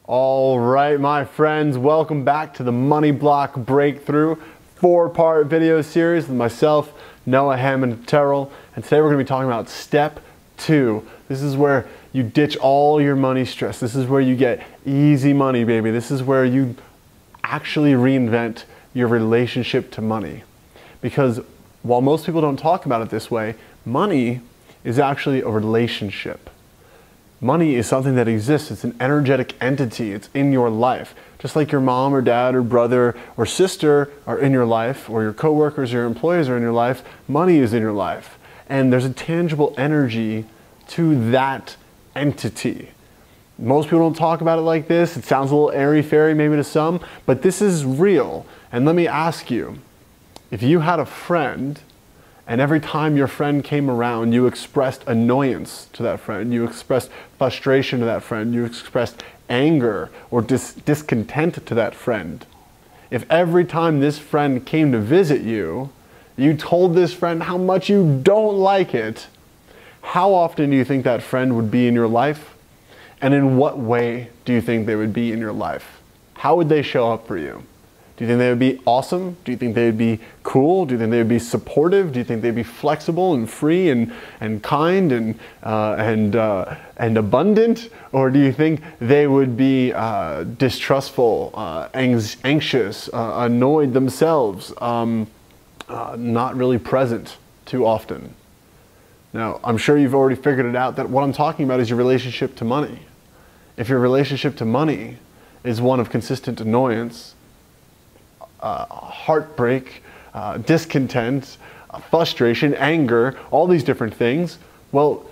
All right, my friends, welcome back to the Money Block Breakthrough 4-part video series with myself, Noah Hammond Terrell, and today we're going to be talking about step 2. This is where you ditch all your money stress. This is where you get easy money, baby. This is where you actually reinvent your relationship to money. Because while most people don't talk about it this way, money is actually a relationship. Money is something that exists. It's an energetic entity. It's in your life. Just like your mom or dad or brother or sister are in your life, or your coworkers or your employees are in your life, money is in your life. And there's a tangible energy to that entity. Most people don't talk about it like this. It sounds a little airy-fairy maybe to some, but this is real. And let me ask you, if you had a friend and every time your friend came around, you expressed annoyance to that friend, you expressed frustration to that friend, you expressed anger or discontent to that friend. If every time this friend came to visit you, you told this friend how much you don't like it, how often do you think that friend would be in your life? And in what way do you think they would be in your life? How would they show up for you? Do you think they would be awesome? Do you think they would be cool? Do you think they would be supportive? Do you think they'd be flexible and free and kind and abundant? Or do you think they would be distrustful, anxious, annoyed themselves, not really present too often? Now, I'm sure you've already figured it out that what I'm talking about is your relationship to money. If your relationship to money is one of consistent annoyance, heartbreak, discontent, frustration, anger, all these different things, well,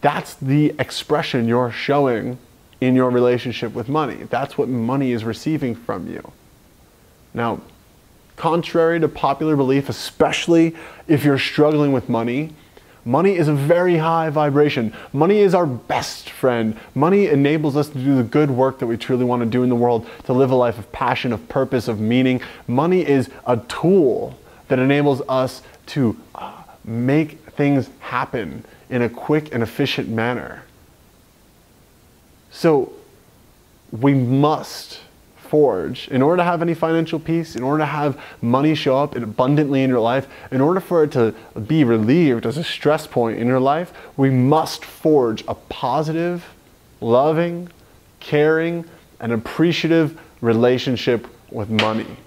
that's the expression you're showing in your relationship with money. That's what money is receiving from you. Now, contrary to popular belief, especially if you're struggling with money, money is a very high vibration. Money is our best friend. Money enables us to do the good work that we truly want to do in the world, to live a life of passion, of purpose, of meaning. Money is a tool that enables us to make things happen in a quick and efficient manner. So we must forge, in order to have any financial peace, in order to have money show up abundantly in your life, in order for it to be relieved as a stress point in your life, we must forge a positive, loving, caring, and appreciative relationship with money.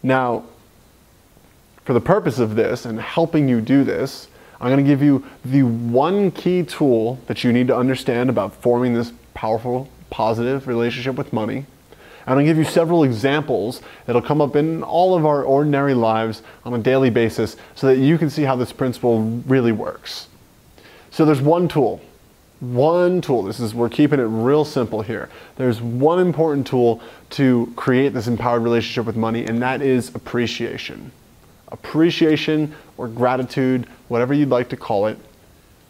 Now, for the purpose of this and helping you do this, I'm going to give you the one key tool that you need to understand about forming this powerful, positive relationship with money. And I'm going to give you several examples that'll come up in all of our ordinary lives on a daily basis so that you can see how this principle really works. So there's one tool. We're keeping it real simple here. There's one important tool to create this empowered relationship with money, and that is appreciation. Appreciation or gratitude, whatever you'd like to call it.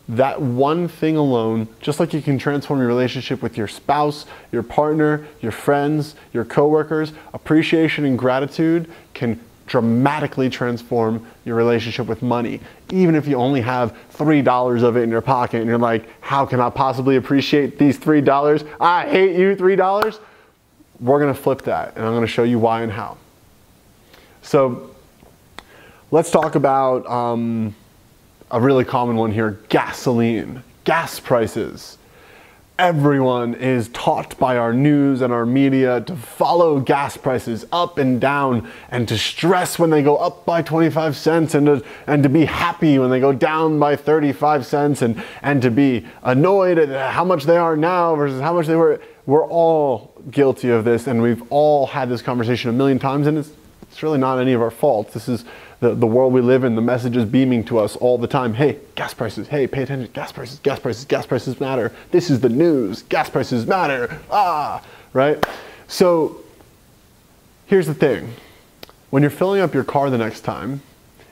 That one thing alone, just like you can transform your relationship with your spouse, your partner, your friends, your coworkers, appreciation and gratitude can dramatically transform your relationship with money. Even if you only have $3 of it in your pocket and you're like, how can I possibly appreciate these $3? I hate you, $3. We're gonna flip that and I'm gonna show you why and how. So let's talk about a really common one here, gasoline, gas prices. Everyone is taught by our news and our media to follow gas prices up and down and to stress when they go up by 25 cents and to be happy when they go down by 35 cents and to be annoyed at how much they are now versus how much they were. We're all guilty of this, and we've all had this conversation a million times, and it's really not any of our fault. This is the world we live in. The message is beaming to us all the time. Hey, gas prices. Hey, pay attention. Gas prices, gas prices, gas prices matter. This is the news. Gas prices matter. Right? So here's the thing. When you're filling up your car the next time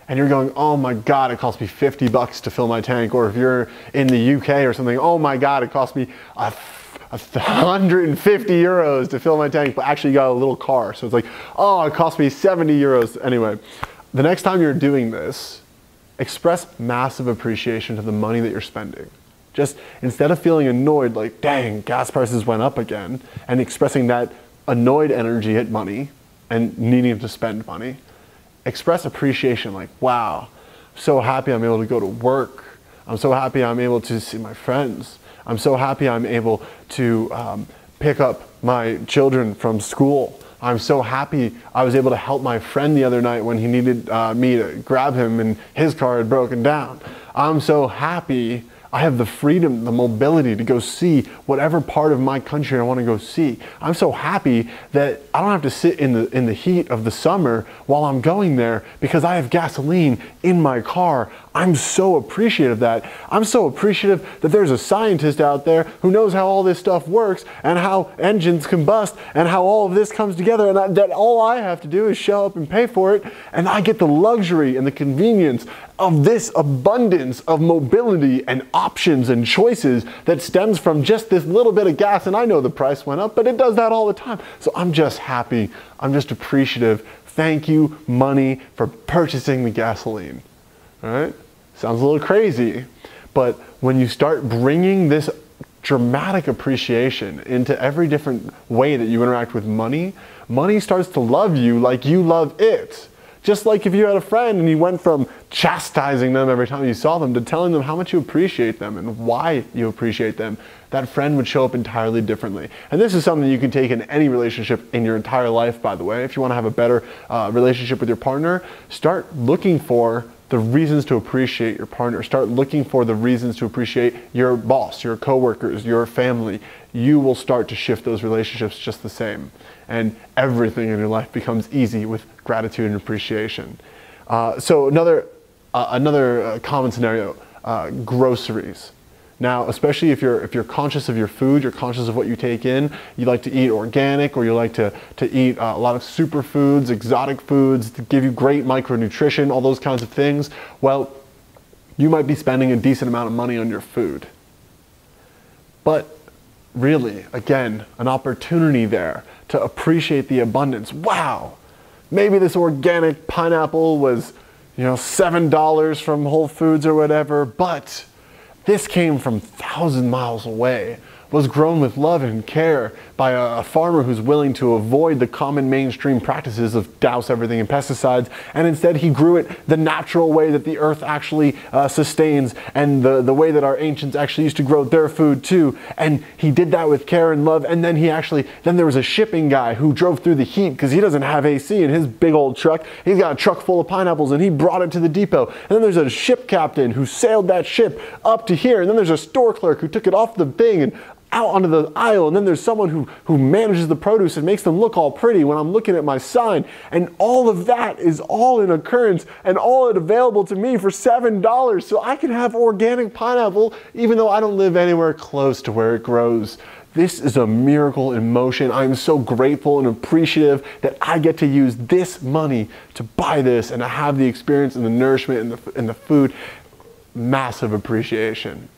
and you're going, oh my God, it cost me 50 bucks to fill my tank. Or if you're in the UK or something, oh my God, it cost me 150 euros to fill my tank, but actually you got a little car. So it's like, oh, it cost me 70 euros. Anyway, the next time you're doing this, express massive appreciation to the money that you're spending. Just instead of feeling annoyed, like, dang, gas prices went up again, and expressing that annoyed energy at money and needing to spend money, express appreciation, like, wow, I'm so happy I'm able to go to work. I'm so happy I'm able to see my friends. I'm so happy I'm able to pick up my children from school. I'm so happy I was able to help my friend the other night when he needed me to grab him and his car had broken down. I'm so happy I have the freedom, the mobility to go see whatever part of my country I want to go see. I'm so happy that I don't have to sit in the heat of the summer while I'm going there because I have gasoline in my car. I'm so appreciative of that. I'm so appreciative that there's a scientist out there who knows how all this stuff works and how engines combust and how all of this comes together, and that all I have to do is show up and pay for it, and I get the luxury and the convenience of this abundance of mobility and options and choices that stems from just this little bit of gas. And I know the price went up, but it does that all the time. So I'm just happy. I'm just appreciative. Thank you, money, for purchasing the gasoline. All right? Sounds a little crazy, but when you start bringing this dramatic appreciation into every different way that you interact with money, money starts to love you like you love it. Just like if you had a friend and you went from chastising them every time you saw them to telling them how much you appreciate them and why you appreciate them, that friend would show up entirely differently. And this is something you can take in any relationship in your entire life, by the way. If you want to have a better relationship with your partner, start looking for the reasons to appreciate your partner. Start looking for the reasons to appreciate your boss, your coworkers, your family. You will start to shift those relationships just the same. And everything in your life becomes easy with gratitude and appreciation. So another common scenario, groceries. Now, especially if you're conscious of your food, you're conscious of what you take in, you like to eat organic, or you like to eat a lot of superfoods, exotic foods to give you great micronutrition, all those kinds of things, well, you might be spending a decent amount of money on your food. But really, again, an opportunity there to appreciate the abundance. Wow, maybe this organic pineapple was, $7 from Whole Foods or whatever, but this came from 1,000 miles away, was grown with love and care by a farmer who's willing to avoid the common mainstream practices of douse everything in pesticides, and instead he grew it the natural way that the earth actually sustains, and the way that our ancients actually used to grow their food too. And he did that with care and love, and then there was a shipping guy who drove through the heat because he doesn't have AC in his big old truck. He's got a truck full of pineapples and he brought it to the depot. And then there's a ship captain who sailed that ship up to here, and then there's a store clerk who took it off the thing and out onto the aisle, and then there's someone who manages the produce and makes them look all pretty when I'm looking at my sign. And all of that is all in occurrence and all available to me for $7. So I can have organic pineapple even though I don't live anywhere close to where it grows. This is a miracle in motion. I'm so grateful and appreciative that I get to use this money to buy this and to have the experience and the nourishment and the food. Massive appreciation,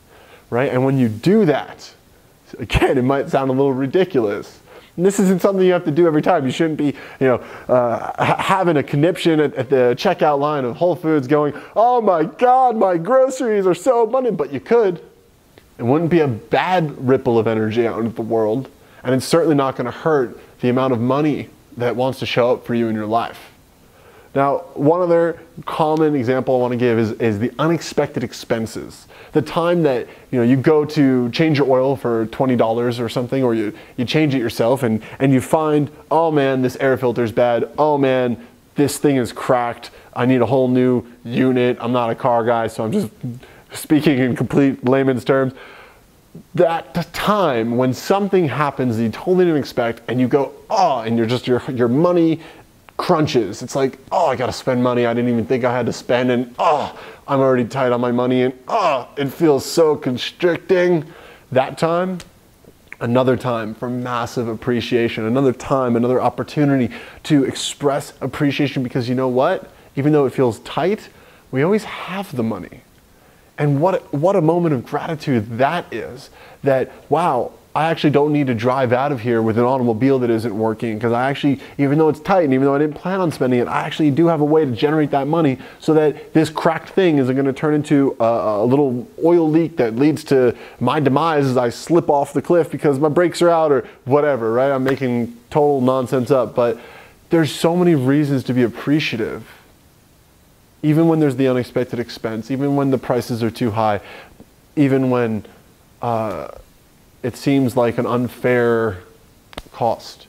right? And when you do that, again, it might sound a little ridiculous. And this isn't something you have to do every time. You shouldn't be, having a conniption at the checkout line of Whole Foods going, oh my God, my groceries are so abundant. But you could. It wouldn't be a bad ripple of energy out into the world. And it's certainly not going to hurt the amount of money that wants to show up for you in your life. Now, one other common example I want to give is the unexpected expenses. The time that you go to change your oil for $20 or something, or you change it yourself and you find, oh man, this air filter's bad. Oh man, this thing is cracked. I need a whole new unit. I'm not a car guy, so I'm just speaking in complete layman's terms. That time when something happens that you totally didn't expect, and you go, oh, and your money crunches. It's like, oh, I gotta spend money I didn't even think I had to spend, and oh, I'm already tight on my money, and oh, it feels so constricting. That time, another time for massive appreciation, another time, another opportunity to express appreciation, because you know what? Even though it feels tight, we always have the money. And what a moment of gratitude that is, that, wow, I actually don't need to drive out of here with an automobile that isn't working, because I actually, even though it's tight and even though I didn't plan on spending it, I actually do have a way to generate that money so that this cracked thing isn't going to turn into a little oil leak that leads to my demise as I slip off the cliff because my brakes are out or whatever, right? I'm making total nonsense up, but there's so many reasons to be appreciative. Even when there's the unexpected expense, even when the prices are too high, even when it seems like an unfair cost.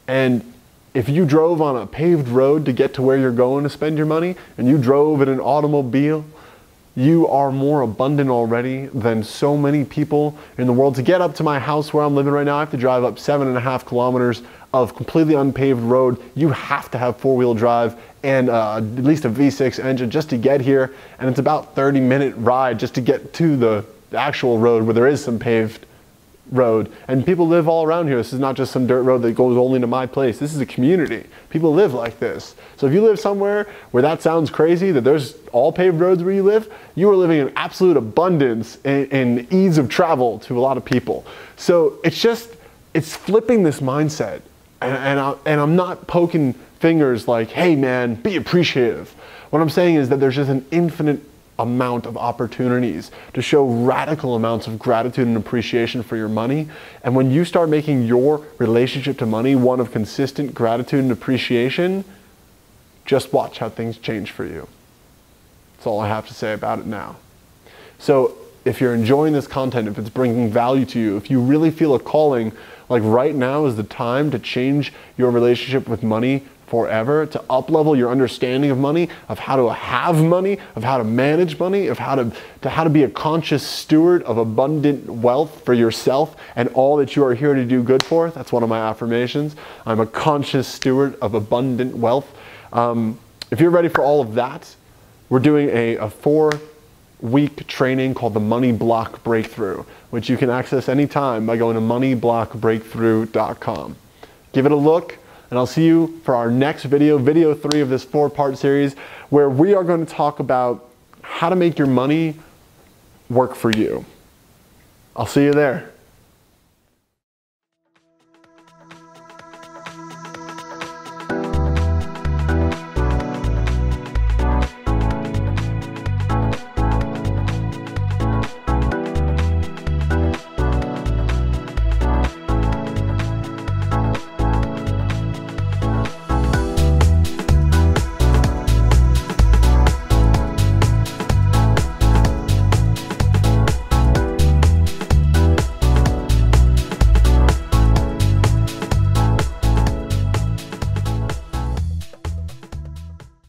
And if you drove on a paved road to get to where you're going to spend your money, and you drove in an automobile, you are more abundant already than so many people in the world. To get up to my house where I'm living right now, I have to drive up 7.5 kilometers of completely unpaved road. You have to have four-wheel drive and at least a V6 engine just to get here. And it's about 30-minute ride just to get to the actual road where there is some paved road. And people live all around here. This is not just some dirt road that goes only to my place. This is a community. People live like this. So if you live somewhere where that sounds crazy, that there's all paved roads where you live, you are living in absolute abundance and ease of travel to a lot of people. So it's flipping this mindset. And I'm not poking fingers like, hey man, be appreciative. What I'm saying is that there's just an infinite amount of opportunities to show radical amounts of gratitude and appreciation for your money. And when you start making your relationship to money one of consistent gratitude and appreciation, just watch how things change for you. That's all I have to say about it now. So if you're enjoying this content, if it's bringing value to you, if you really feel a calling, like right now is the time to change your relationship with money forever, to up-level your understanding of money, of how to have money, of how to manage money, of how to be a conscious steward of abundant wealth for yourself and all that you are here to do good for. That's one of my affirmations. I'm a conscious steward of abundant wealth. If you're ready for all of that, we're doing a 4-week training called the Money Block Breakthrough, which you can access anytime by going to moneyblockbreakthrough.com. Give it a look. And I'll see you for our next video, video 3 of this 4-part series, where we are going to talk about how to make your money work for you. I'll see you there.